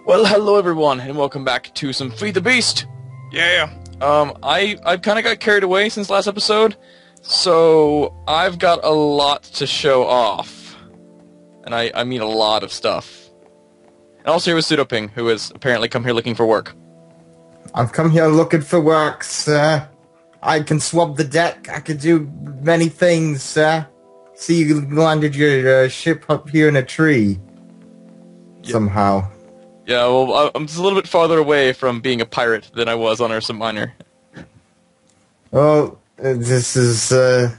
Well, hello everyone, and welcome back to some Feed the Beast! Yeah! I kind of got carried away since last episode, so I've got a lot to show off. And I mean a lot of stuff. And also here with Pseudoping, who has apparently come here looking for work. I've come here looking for work, sir. I can swab the deck, I can do many things, sir. See, you landed your ship up here in a tree. Yep. Somehow. Yeah, well, I'm just a little bit farther away from being a pirate than I was on Ursa Minor. Oh, this is, it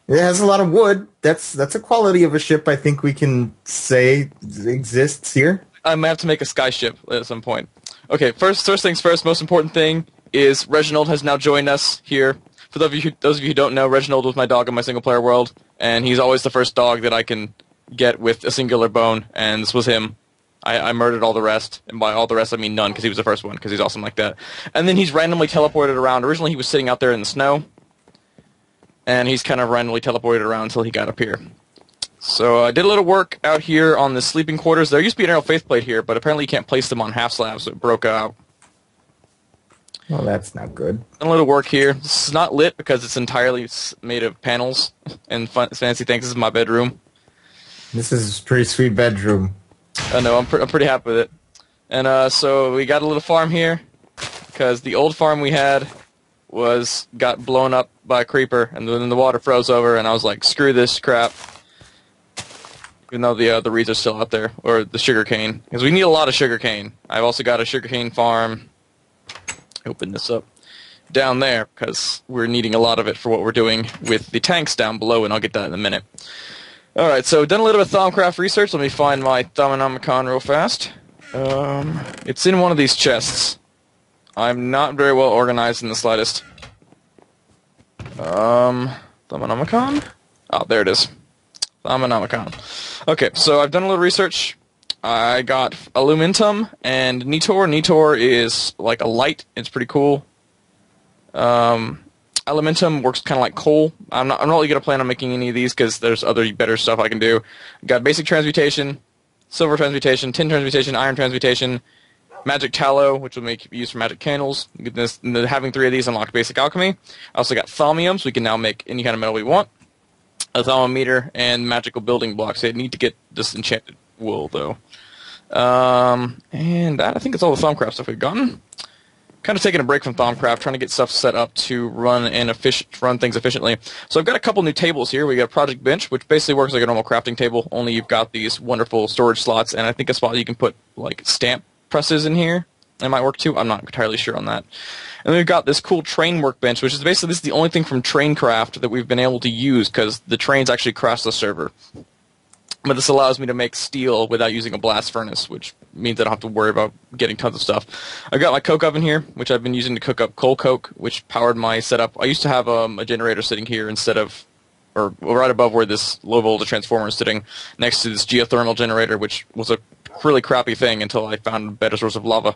has a lot of wood. That's a quality of a ship I think we can say exists here. I might have to make a sky ship at some point. Okay, first things first, most important thing is Reginald has now joined us here. For those of you who don't know, Reginald was my dog in my single-player world, and he's always the first dog that I can get with a singular bone, and this was him. I murdered all the rest, and by all the rest I mean none, because he was the first one, because he's awesome like that. And then he's randomly teleported around. Originally he was sitting out there in the snow, and he's kind of randomly teleported around until he got up here. So I did a little work out here on the sleeping quarters. There used to be an arrow faceplate here, but apparently you can't place them on half slabs, so it broke out. Well, that's not good. A little work here. This is not lit because it's entirely made of panels and fancy things. This is my bedroom. This is a pretty sweet bedroom. I know, I'm pretty happy with it. And so we got a little farm here, because the old farm we had got blown up by a creeper, and then the water froze over, and I was like, screw this crap. Even though the reeds are still out there, or the sugarcane, because we need a lot of sugarcane. I've also got a sugarcane farm. Open this up down there, because we're needing a lot of it for what we're doing with the tanks down below, and I'll get that in a minute. Alright, so done a little bit of Thaumcraft research. Let me find my Thaumonomicon real fast. It's in one of these chests. I'm not very well organized in the slightest. Thaumonomicon? Oh, there it is. Thaumonomicon. Okay, so I've done a little research. I got Alumintum and Nitor. Nitor is like a light. It's pretty cool. Alumintum works kind of like coal. I'm not really going to plan on making any of these because there's other better stuff I can do. Got basic transmutation, silver transmutation, tin transmutation, iron transmutation, magic tallow, which will make use for magic candles. Having 3 of these unlocks basic alchemy. I also got thaumium, so we can now make any kind of metal we want. A thaumometer and magical building blocks. I need to get this enchanted wool though. And that, I think it's all the Thaumcraft stuff we've gotten. Kind of taking a break from Thaumcraft, trying to get stuff set up to run things efficiently. So I've got a couple new tables here. We got a project bench, which basically works like a normal crafting table, only you've got these wonderful storage slots, and I think a spot you can put like stamp presses in here. That might work too. I'm not entirely sure on that. And then we've got this cool train workbench, which is basically this is the only thing from Traincraft that we've been able to use because the trains actually crash the server. But this allows me to make steel without using a blast furnace, which means I don't have to worry about getting tons of stuff. I've got my coke oven here, which I've been using to cook up coal coke, which powered my setup. I used to have a generator sitting here instead of, or right above where this low voltage transformer is sitting, next to this geothermal generator, which was a really crappy thing until I found a better source of lava.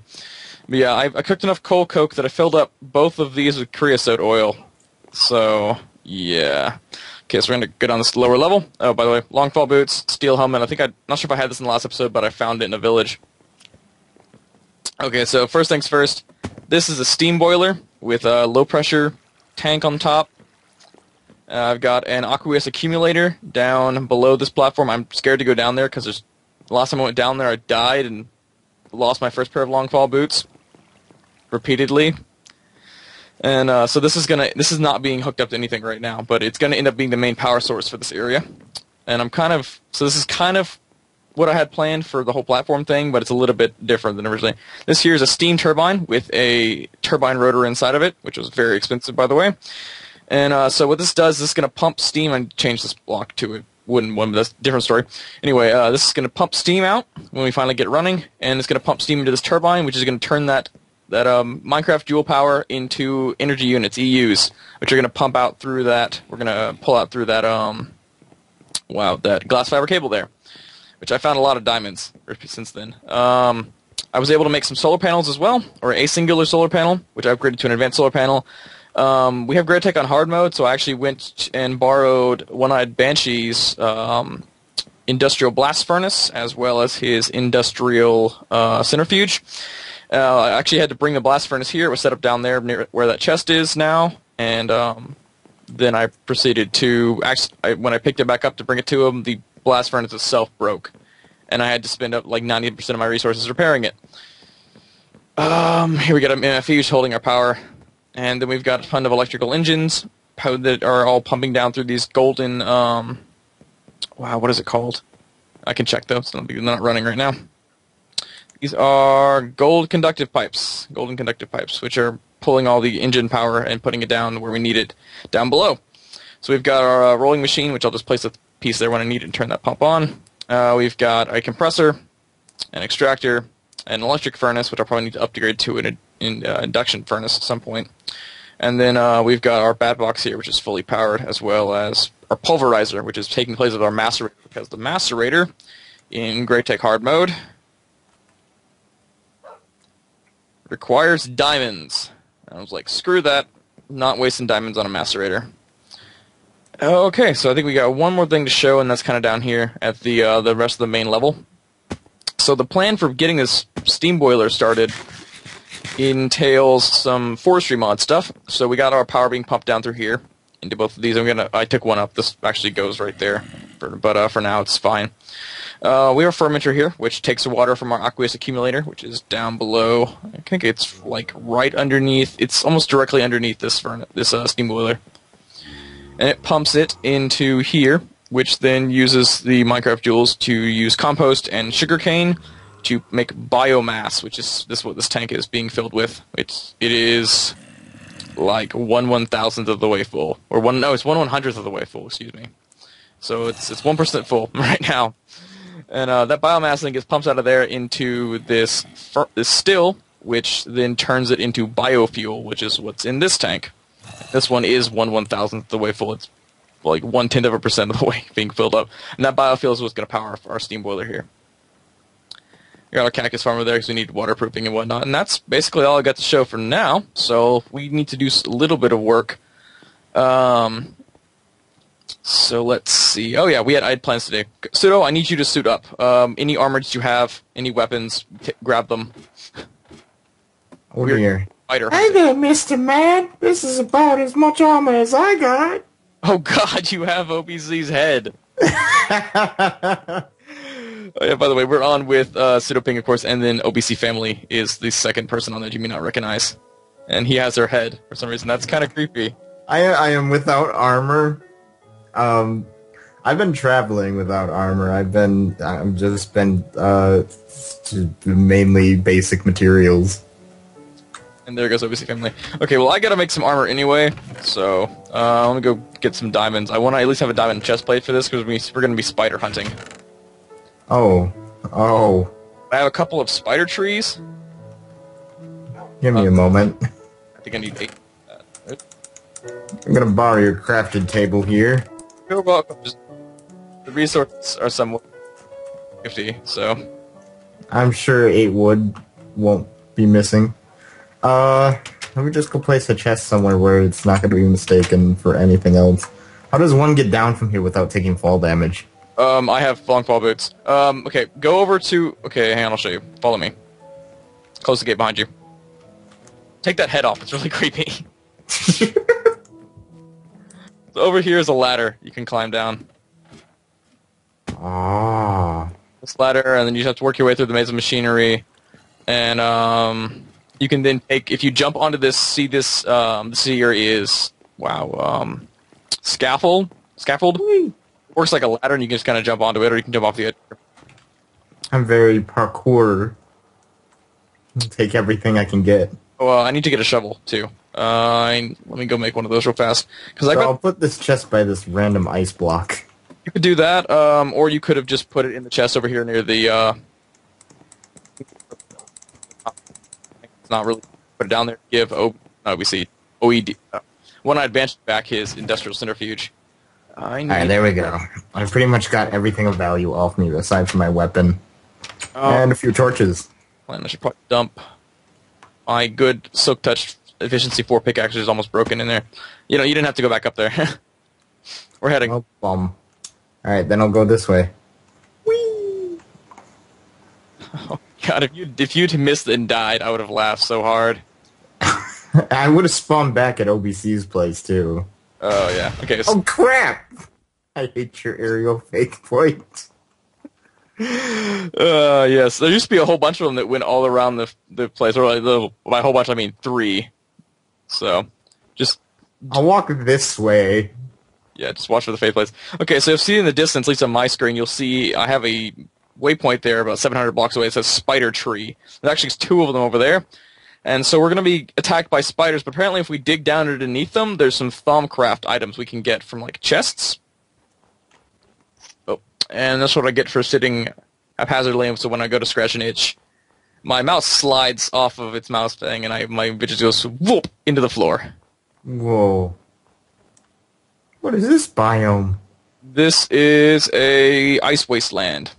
But yeah, I cooked enough coal coke that I filled up both of these with creosote oil. So, yeah. Okay, so we're going to go down this lower level. Oh, by the way, longfall boots, steel helmet. I'm not sure if I had this in the last episode, but I found it in a village. Okay, so first things first. This is a steam boiler with a low-pressure tank on top. I've got an aqueous accumulator down below this platform. I'm scared to go down there because the last time I went down there, I died and lost my first pair of longfall boots repeatedly. And so this is not being hooked up to anything right now, but it's gonna end up being the main power source for this area. And so this is kind of what I had planned for the whole platform thing, but it's a little bit different than originally. This here is a steam turbine with a turbine rotor inside of it, which was very expensive, by the way. And so what this does, this is gonna pump steam. I changed this block to a wooden one, but that's a different story. Anyway, this is gonna pump steam out when we finally get running, and it's gonna pump steam into this turbine, which is gonna turn that Minecraft Joule power into energy units, EUs, which are going to pump out through that. We're going to pull out through that, that glass fiber cable there, which I found a lot of diamonds since then. I was able to make some solar panels as well, or a singular solar panel, which I upgraded to an advanced solar panel. We have Greatwood on hard mode, so I actually went and borrowed One-Eyed Banshee's industrial blast furnace as well as his industrial centrifuge. I actually had to bring the blast furnace here. It was set up down there near where that chest is now, and then I proceeded to when I picked it back up to bring it to him, the blast furnace itself broke, and I had to spend up like 90% of my resources repairing it. Here we got a MFE holding our power, and then we've got a ton of electrical engines that are all pumping down through these golden. Wow, what is it called? I can check those. They're not running right now. These are golden conductive pipes, which are pulling all the engine power and putting it down where we need it down below. So we've got our rolling machine, which I'll just place a piece there when I need it and turn that pump on. We've got a compressor, an extractor, an electric furnace, which I'll probably need to upgrade to an induction furnace at some point. And then we've got our bat box here, which is fully powered, as well as our pulverizer, which is taking place of our macerator, because the macerator in Great hard mode requires diamonds. I was like, screw that, not wasting diamonds on a macerator. Okay, so I think we got one more thing to show, and that's kind of down here at the rest of the main level. So the plan for getting this steam boiler started entails some forestry mod stuff. So we got our power being pumped down through here into both of these. I took one up. This actually goes right there, but for now it's fine. We have a fermenter here, which takes the water from our aqueous accumulator, which is down below. I think it's like right underneath. It's almost directly underneath this steam boiler, and it pumps it into here, which then uses the Minecraft joules to use compost and sugarcane to make biomass, which is what this tank is being filled with. It is like 1/1000th of the way full, or it's 1/100th of the way full. Excuse me. So it's 1% full right now, and that biomass then gets pumped out of there into this still, which then turns it into biofuel, which is what's in this tank. This one is 1/1000th of the way full. It's like 0.1% of the way being filled up, and that biofuel is what's going to power our steam boiler here. We got our cactus farm over there because we need waterproofing and whatnot, and that's basically all I got to show for now. So we need to do a little bit of work. So let's see. Oh yeah, I had plans today. Pseudo, I need you to suit up. Any armor that you have, any weapons, grab them. Oh dear. Hey there, Mr. Man. This is about as much armor as I got. Oh god, you have OBZ's head. Oh, yeah, by the way, we're on with Pseudoping, of course, and then OBC Family is the second person on there you may not recognize. And he has her head for some reason. That's kind of creepy. I am without armor. I've been traveling without armor. I've just been mainly basic materials. And there goes OBC Family. Okay, well, I gotta make some armor anyway, so let me go get some diamonds. I want to at least have a diamond chest plate for this, because we're gonna be spider hunting. Oh. I have a couple of spider trees. Give me a moment. I think I need 8. I'm gonna borrow your crafted table here. You're welcome. The resources are somewhat 50, so. I'm sure 8 wood won't be missing. Let me just go place a chest somewhere where it's not gonna be mistaken for anything else. How does one get down from here without taking fall damage? I have long fall boots. Okay, go over to... Okay, hang on, I'll show you. Follow me. Close the gate behind you. Take that head off, it's really creepy. So over here is a ladder you can climb down. Ah. This ladder, and then you just have to work your way through the maze of machinery. And, you can then take... If you jump onto this, see this, this here is... Wow, scaffold? Scaffold? Works like a ladder, and you can just kind of jump onto it, or you can jump off the edge. I'm very parkour. Take everything I can get. Well, I need to get a shovel, too. Let me go make one of those real fast. I'll put this chest by this random ice block. You could do that, or you could have just put it in the chest over here near the, it's not really... Put it down there, give OED. When I advanced back his industrial centrifuge. Alright, there we go. I pretty much got everything of value off me, aside from my weapon. And a few torches. I should probably dump my good Silk Touch Efficiency 4 pickaxe, is almost broken in there. You didn't have to go back up there. We're heading. Oh, bum. Alright, then I'll go this way. Oh, God, if you'd missed and died, I would have laughed so hard. I would have spawned back at OBC's place too. Oh, yeah. Okay, so, Oh crap! I hate your aerial fake point. yes. There used to be a whole bunch of them that went all around the place. Or by a whole bunch, I mean 3. So, just... I'll walk this way. Yeah, just watch for the fake place. Okay, so you'll see in the distance, at least on my screen, you'll see I have a waypoint there about 700 blocks away. It says Spider Tree. There's actually 2 of them over there. And so we're going to be attacked by spiders, but apparently if we dig down underneath them, there's some Thaumcraft items we can get from, like, chests. Oh, and that's what I get for sitting haphazardly, so when I go to scratch an itch, my mouse slides off of its mouse thing, and my bitch goes whoop into the floor. Whoa. What is this biome? This is a ice wasteland.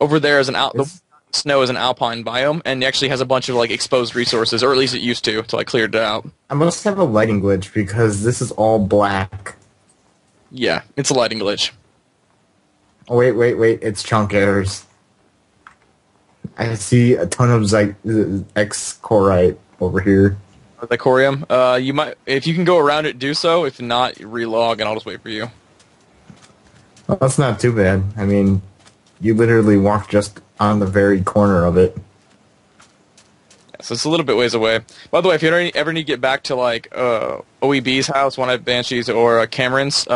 Over there is the snow is an alpine biome, and it actually has a bunch of like exposed resources, or at least it used to, until I cleared it out. I must have a lighting glitch because this is all black. Yeah, it's a lighting glitch. Oh, wait, it's chunk errors. I see a ton of X-Corite over here. The corium. You might, if you can go around it, do so. If not, relog, and I'll just wait for you. Well, that's not too bad. I mean, you literally walk just on the very corner of it. Yeah, so it's a little bit ways away. By the way, if you ever need to get back to like OEB's house, one of Banshees, or Cameron's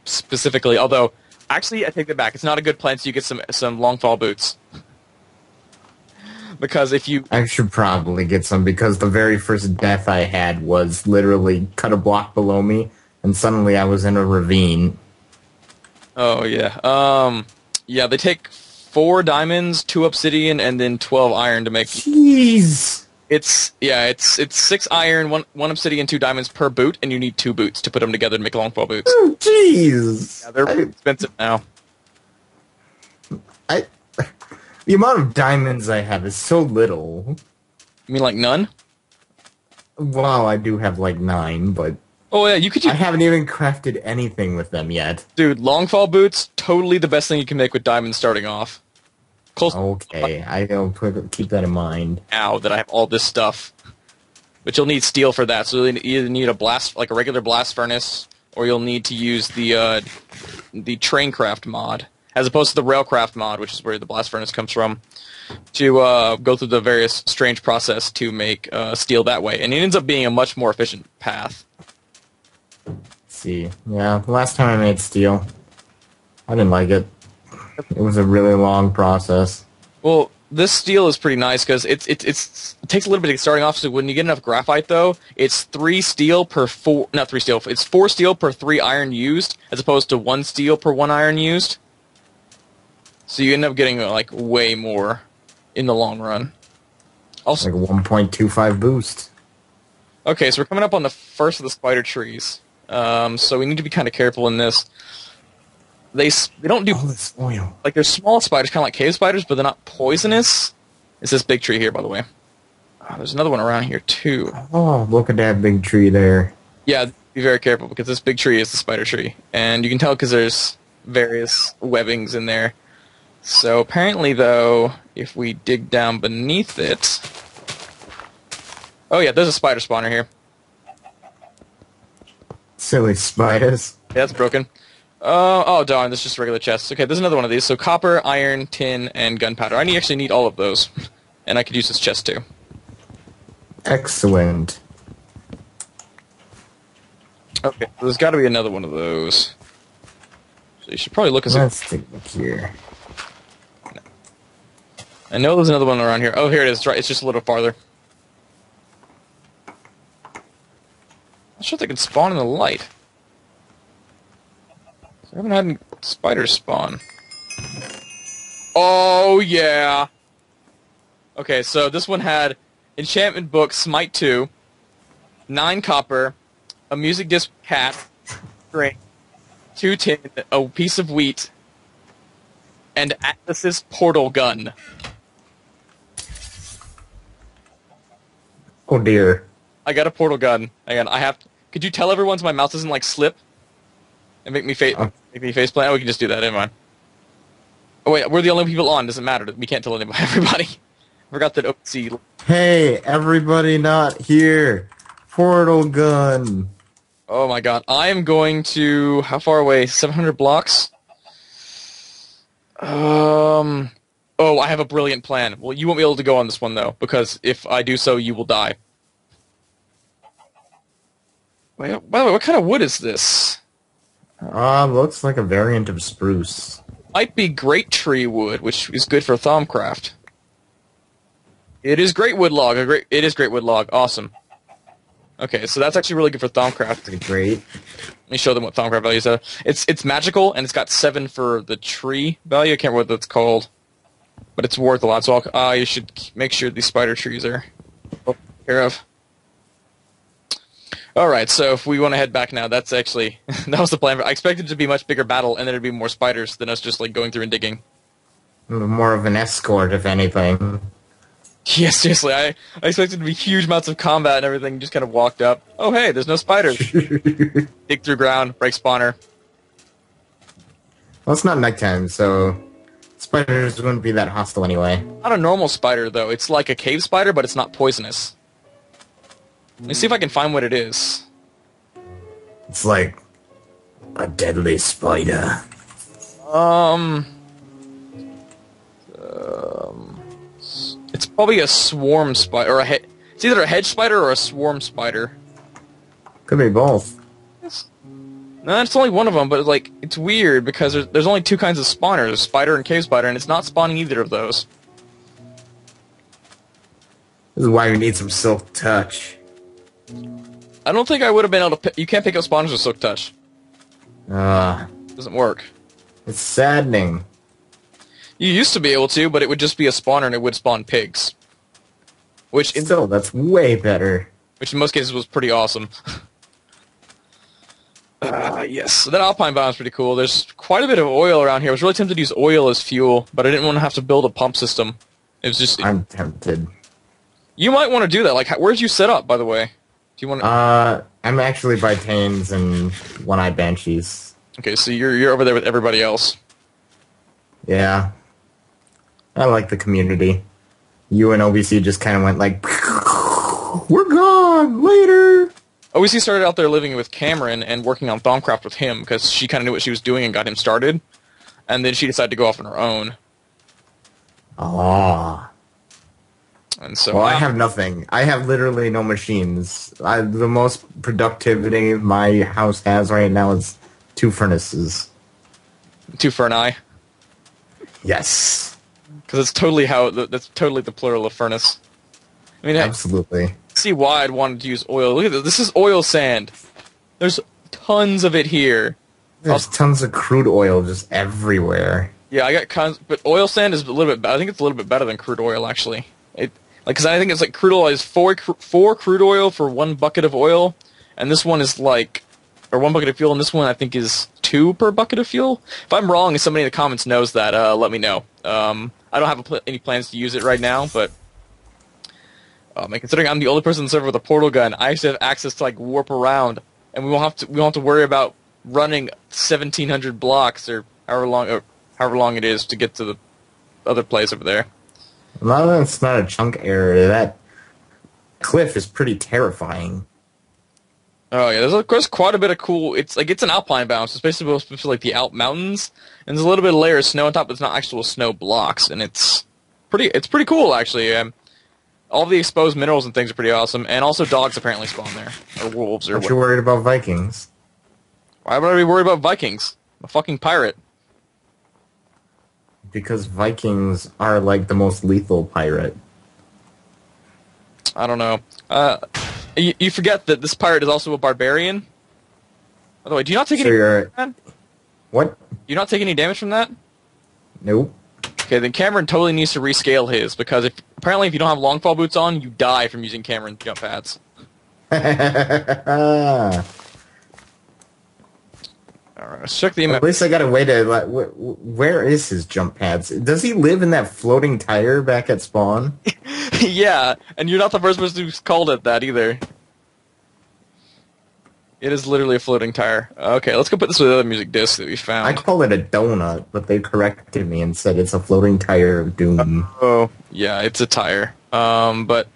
specifically, although actually I take that back. It's not a good plan, so you get some long fall boots. Because if you... I should probably get some, because the very first death I had was literally cut a block below me, and suddenly I was in a ravine. Oh, yeah. Yeah, they take 4 diamonds, 2 obsidian, and then 12 iron to make... Jeez! It's 6 iron, 1 obsidian, 2 diamonds per boot, and you need 2 boots to put them together to make long fall boots. Oh, jeez! Yeah, they're pretty expensive now. The amount of diamonds I have is so little. You mean like none? Well, I do have like 9, but... Oh, yeah, you could I haven't even crafted anything with them yet. Dude, long fall boots, totally the best thing you can make with diamonds starting off. Okay, I'll keep that in mind. Now that I have all this stuff. But you'll need steel for that, so you'll either need a regular blast furnace, or you'll need to use the Traincraft mod, as opposed to the Railcraft mod, which is where the blast furnace comes from, to go through the various strange process to make steel that way. And it ends up being a much more efficient path. Let's see. Yeah, the last time I made steel, I didn't like it. It was a really long process. Well, this steel is pretty nice because it takes a little bit to get starting off. So when you get enough graphite, though, it's 3 steel per 4. Not 3 steel. It's 4 steel per 3 iron used, as opposed to 1 steel per 1 iron used. So you end up getting like way more in the long run. Also, like a 1.25 boost. Okay, so we're coming up on the first of the spider trees. So we need to be kind of careful in this. They don't do all this oil. Like they're small spiders, kind of like cave spiders, but they're not poisonous. It's this big tree here, by the way. Oh, there's another one around here too. Oh, look at that big tree there. Yeah, be very careful because this big tree is the spider tree, and you can tell because there's various webbings in there. So apparently, though, if we dig down beneath it... Oh yeah, there's a spider spawner here. Silly spiders. Yeah, that's broken. Oh darn, that's just regular chests. Okay, there's another one of these. So copper, iron, tin, and gunpowder. I actually need all of those. And I could use this chest too. Excellent. Okay, so there's got to be another one of those. So you should probably look as Let's take a look here. I know there's another one around here. Oh, here it is. Right, it's just a little farther. I'm not sure if they can spawn in the light. I haven't had any spiders spawn. Oh, yeah. Okay, so this one had enchantment book, Smite 2, 9 copper, a music disc cat, string, 2 tin, a piece of wheat, and Atlas's portal gun. Oh dear. I got a portal gun. Hang on, could you tell everyone so my mouse doesn't like slip and make me face plant? Oh, we can just do that. Never mind. Oh wait, we're the only people on. Doesn't matter. We can't tell anybody. Everybody. Forgot that OC. Hey, everybody not here. Portal gun. Oh my god. I am going to... How far away? 700 blocks? Oh, I have a brilliant plan. Well, you won't be able to go on this one, though, because if I do so, you will die. Wait, by the way, what kind of wood is this? Looks like a variant of spruce. Might be great tree wood, which is good for Thaumcraft. It is Greatwood log. It is Greatwood log. Awesome. Okay, so that's actually really good for Thaumcraft. Pretty great. Let me show them what Thaumcraft values are. It's magical, and it's got 7 for the tree value. I can't remember what that's called. But it's worth a lot, so you should make sure these spider trees are taken care of. Alright, so if we want to head back now, that's actually... that was the plan. I expected it to be a much bigger battle, and there'd be more spiders than us just like going through and digging. More of an escort, if anything. Yeah, seriously, I expected to be huge amounts of combat and everything, just kind of walked up. Oh hey, there's no spiders. Dig through ground, break spawner. Well, it's not nighttime, so spiders wouldn't be that hostile anyway. Not a normal spider, though. It's like a cave spider, but it's not poisonous. Let me see if I can find what it is. It's like a deadly spider. It's probably a swarm spider, or it's either a hedge spider or a swarm spider. Could be both. No, it's only one of them, but like it's weird because there's only 2 kinds of spawners, spider and cave spider, and it's not spawning either of those. This is why we need some silk touch. I don't think I would have been able to. You can't pick up spawners with Silk Touch. Doesn't work. It's saddening. You used to be able to, but it would just be a spawner and it would spawn pigs. Which Still, that's way better. Which in most cases was pretty awesome. Yes. So that alpine biome is pretty cool. There's quite a bit of oil around here. I was really tempted to use oil as fuel, but I didn't want to have to build a pump system. It was just... I'm tempted. You might want to do that. Like, where'd you set up, by the way? Do you want to... I'm actually by Tanes and One-Eyed Banshees. Okay, so you're over there with everybody else. Yeah. I like the community. You and OBC just kind of went like, we're gone, later! OBC started out there living with Cameron and working on Thaumcraft with him, because she kind of knew what she was doing and got him started. And then she decided to go off on her own. Ah. And so... Well, I have nothing. I have literally no machines. The most productivity my house has right now is 2 furnaces. 2 for an eye. Yes. Because it's totally that's totally the plural of furnace. I mean, absolutely. See why I'd wanted to use oil. Look at this. This is oil sand. There's tons of it here. There's tons of crude oil just everywhere. Yeah, I got but oil sand is a little bit. I think it's a little bit better than crude oil actually. Because I think it's like crude oil is 4 crude oil for 1 bucket of oil, and this one is like, or 1 bucket of fuel, and this one I think is 2 per bucket of fuel. If I'm wrong, if somebody in the comments knows that, let me know. I don't have any plans to use it right now, but considering I'm the only person in the server with a portal gun, I actually have access to like warp around, and we won't have to worry about running 1,700 blocks or however long it is to get to the other place over there. Well, that's not a chunk area. That cliff is pretty terrifying. Oh yeah, there's of course quite a bit of cool. It's an alpine biome, so it's basically supposed to be like the Alp Mountains, and there's a little bit of layer of snow on top, but it's not actual snow blocks, and it's pretty cool actually. All the exposed minerals and things are pretty awesome, and also dogs apparently spawn there, or wolves, or Aren't you worried about Vikings? Why would I be worried about Vikings? I'm a fucking pirate. Because Vikings are like the most lethal pirate. I don't know. You forget that this pirate is also a barbarian. By the way, do you not take any damage from that? What? Do you not take any damage from that? Nope. Okay, then Cameron totally needs to rescale his, because apparently if you don't have long fall boots on, you die from using Cameron jump pads. Alright, let's check the At least I got a way to, like, where is his jump pads? Does he live in that floating tire back at spawn? Yeah, and you're not the first person who's called it that either. It is literally a floating tire. Okay, let's go put this with the other music disc that we I found. call it a donut, but they corrected me and said it's a floating tire of doom. Oh, yeah, it's a tire. But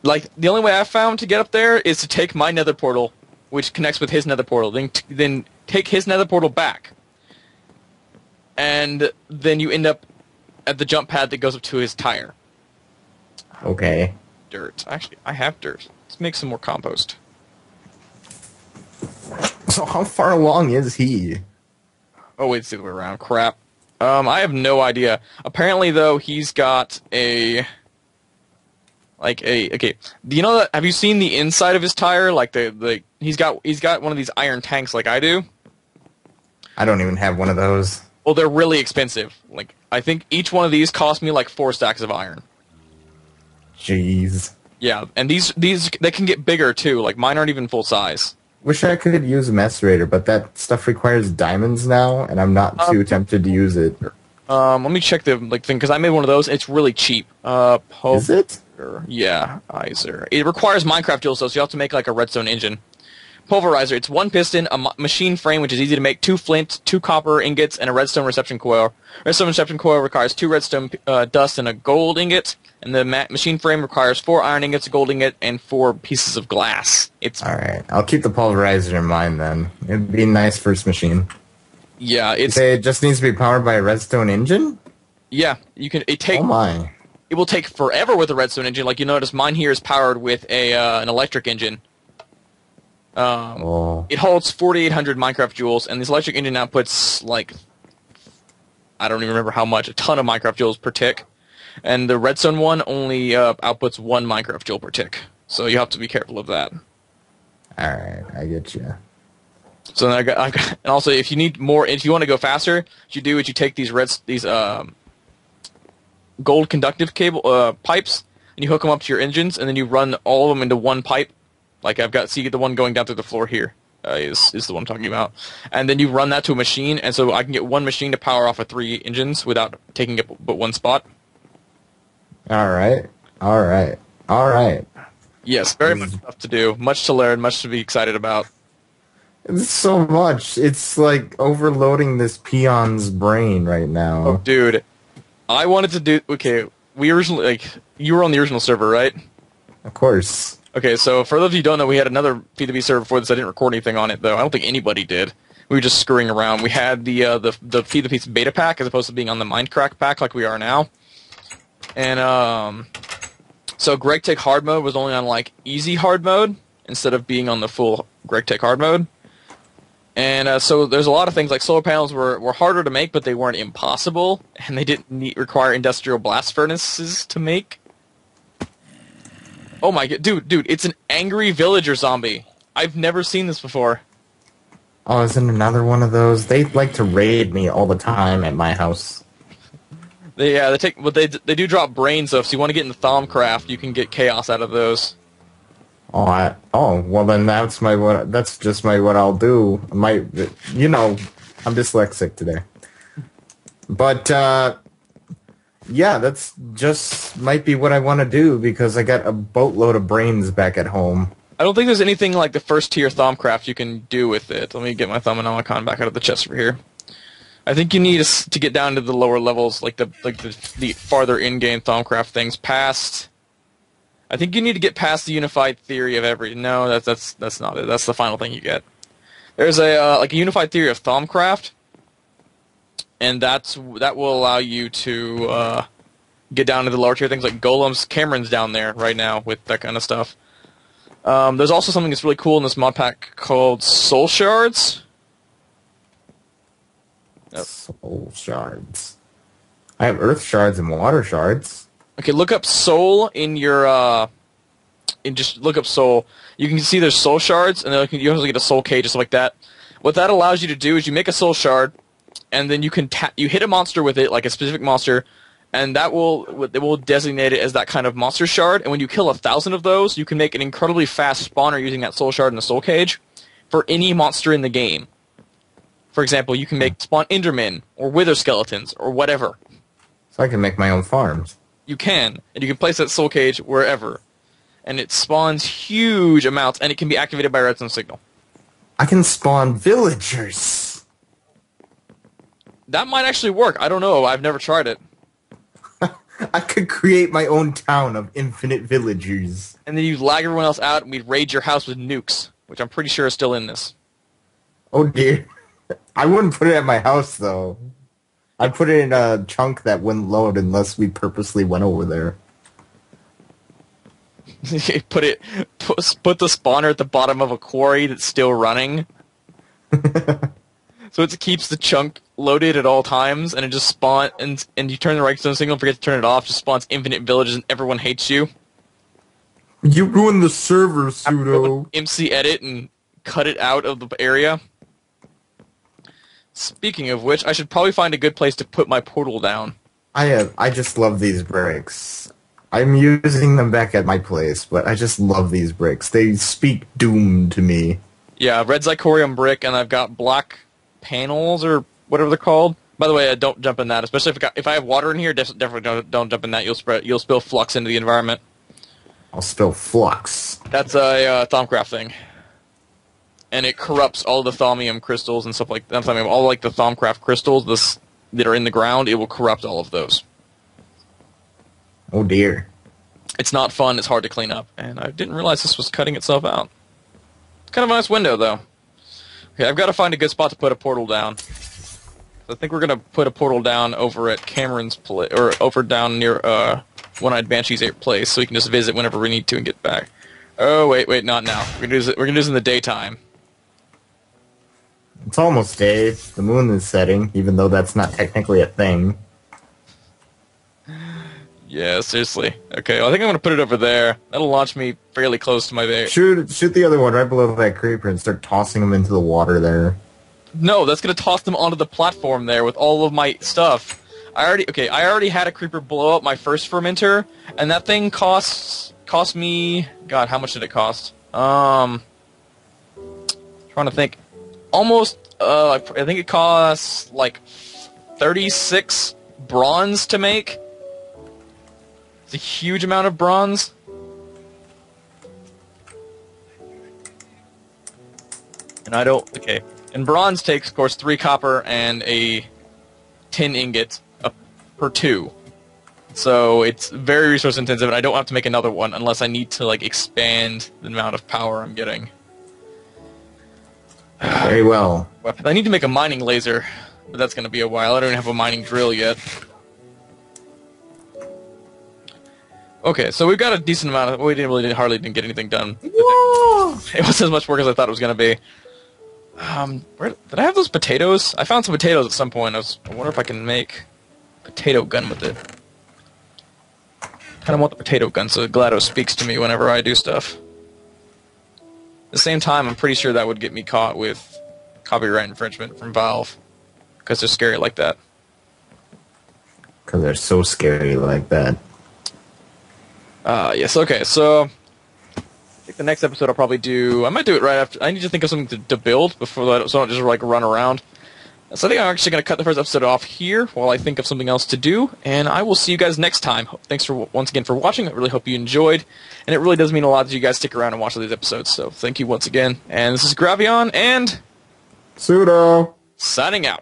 like the only way I've found to get up there is to take my nether portal, which connects with his nether portal, then take his nether portal back, and then you end up at the jump pad that goes up to his tire. Okay. Dirt. Actually, I have dirt. Let's make some more compost. So how far along is he? Oh wait, it's the other way around. Crap. I have no idea. Apparently, though, he's got okay. Do you know that? Have you seen the inside of his tire? Like he's got one of these iron tanks, like I do. I don't even have one of those. Well, they're really expensive. Like I think each one of these cost me like 4 stacks of iron. Jeez. Yeah, and these they can get bigger too. Like mine aren't even full size. Wish I could use a macerator, but that stuff requires diamonds now, and I'm not too tempted to use it. Let me check the thing because I made one of those. It's really cheap. Is it? Yeah, Iser. It requires Minecraft jewels, though, so you have to make like a redstone engine. Pulverizer. It's 1 piston, a machine frame, which is easy to make, 2 flint, 2 copper ingots, and a redstone reception coil. Redstone reception coil requires 2 redstone dust and a gold ingot, and the machine frame requires 4 iron ingots, a gold ingot, and 4 pieces of glass. It's alright. I'll keep the pulverizer in mind then. It'd be a nice first machine. Yeah, it's. Say it just needs to be powered by a redstone engine? Yeah, you can. Oh my. It will take forever with a redstone engine. Like you notice, mine here is powered with an electric engine. It holds 4,800 Minecraft joules, and this electric engine outputs like I don't even remember how much, a ton of Minecraft joules per tick. And the redstone one only outputs 1 Minecraft joule per tick. So you have to be careful of that. Alright, I get you. So then I got, and also if you need more, if you want to go faster, what you do is you take these gold conductive cable pipes, and you hook them up to your engines, and then you run all of them into one pipe. Like I've got, see the one going down through the floor here is the one I'm talking about, and then you run that to a machine, and so I can get one machine to power off of 3 engines without taking up but one spot. Alright. Yes, very much stuff to do, much to learn, much to be excited about. It's so much. It's like overloading this peon's brain right now. Oh, dude. I wanted to do... Okay, we originally... you were on the original server, right? Of course. Okay, so for those of you who don't know, we had another P2P server before this. I didn't record anything on it, though. I don't think anybody did. We were just screwing around. We had the P2P's beta pack as opposed to being on the Minecraft pack like we are now. And, so Greg Tech hard mode was only on, easy hard mode instead of being on the full Greg Tech hard mode. And so there's a lot of things, like solar panels were harder to make, but they weren't impossible, and they didn't require industrial blast furnaces to make. Oh my god, dude, it's an angry villager zombie. I've never seen this before. Oh, isn't another one of those? They like to raid me all the time at my house. They do drop brains though, so you want to get into Thaumcraft, you can get chaos out of those. Well then that's just what I'll do. I'm dyslexic today. But yeah, that's just might be what I want to do because I got a boatload of brains back at home. I don't think there's anything like the first tier Thaumcraft you can do with it. Let me get my Thaumonomicon back out of the chest over here. I think you need to get down to the lower levels, like the farther in-game Thaumcraft things past. I think you need to get past the unified theory of every. No, that's not it. That's the final thing you get. There's a unified theory of Thaumcraft, and that will allow you to get down to the lower tier things like golems. Cameron's down there right now with that kind of stuff. There's also something that's really cool in this mod pack called Soul Shards. Yep. Soul Shards. I have Earth Shards and Water Shards. Okay, look up Soul in your, just look up Soul. You can see there's Soul Shards, and then you also get a Soul Cage, just like that. What that allows you to do is you make a Soul Shard, and then you hit a monster with it, like a specific monster, and it will designate it as that kind of monster shard, and when you kill 1,000 of those, you can make an incredibly fast spawner using that Soul Shard and the Soul Cage for any monster in the game. For example, you can spawn Endermen, or Wither Skeletons, or whatever. So I can make my own farms. You can, and you can place that Soul Cage wherever. And it spawns huge amounts, and it can be activated by a redstone signal. I can spawn villagers. That might actually work. I don't know. I've never tried it. I could create my own town of infinite villagers. And then you lag everyone else out, and we'd raid your house with nukes, which I'm pretty sure is still in this. Oh dear. I wouldn't put it at my house, though. I'd put it in a chunk that wouldn't load unless we purposely went over there. put the spawner at the bottom of a quarry that's still running. So it keeps the chunk loaded at all times, and it just spawns, and you turn the redstone signal, forget to turn it off, just spawns infinite villages, and everyone hates you. You ruined the server, Pseudo. MC edit and cut it out of the area. Speaking of which, I should probably find a good place to put my portal down. I just love these bricks. I'm using them back at my place, but I just love these bricks. They speak doom to me. Yeah, red zirconium brick, and I've got black panels, or whatever they're called. By the way, don't jump in that, especially if I have water in here. Definitely don't jump in that. You'll spill flux into the environment. I'll spill flux. That's a Thaumcraft thing. And it corrupts all the thaumium crystals and stuff like that. All like the Thaumcraft crystals that are in the ground, it will corrupt all of those. Oh dear. It's not fun, it's hard to clean up. And I didn't realize this was cutting itself out. Kind of a nice window, though. Okay, I've got to find a good spot to put a portal down. I think we're going to put a portal down over at Cameron's place, or over down near One-Eyed Banshee's place, so we can just visit whenever we need to and get back. Oh, wait, not now. We're going to do this in the daytime. It's almost day. The moon is setting, even though that's not technically a thing. Yeah, seriously. Okay, well, I think I'm going to put it over there. That'll launch me fairly close to my base. Shoot the other one right below that creeper and start tossing them into the water there. No, that's going to toss them onto the platform there with all of my stuff. I already had a creeper blow up my first fermenter, and that thing cost me... God, how much did it cost? Trying to think. Almost, I think it costs, like, 36 bronze to make. It's a huge amount of bronze. And I don't... Okay. And bronze takes, of course, 3 copper and a tin ingot per 2. So it's very resource intensive, and I don't have to make another one unless I need to, like, expand the amount of power I'm getting. Very well. I need to make a mining laser, but that's going to be a while. I don't even have a mining drill yet. Okay, so we've got a decent amount of... We hardly didn't get anything done. It wasn't as much work as I thought it was going to be. Did I have those potatoes? I found some potatoes at some point. I wonder if I can make a potato gun with it. Kind of want the potato gun so GLaDOS speaks to me whenever I do stuff. At the same time, I'm pretty sure that would get me caught with copyright infringement from Valve. Because they're scary like that. Because they're so scary like that. Yes, okay, so... I think the next episode I'll probably do... I might do it right after... I need to think of something to build before that, so I don't just, like, run around. So I think I'm actually going to cut the first episode off here while I think of something else to do, and I will see you guys next time. Thanks once again for watching. I really hope you enjoyed, and it really does mean a lot that you guys stick around and watch all these episodes, so thank you once again. And this is Gravion, and... Pseudo! Signing out.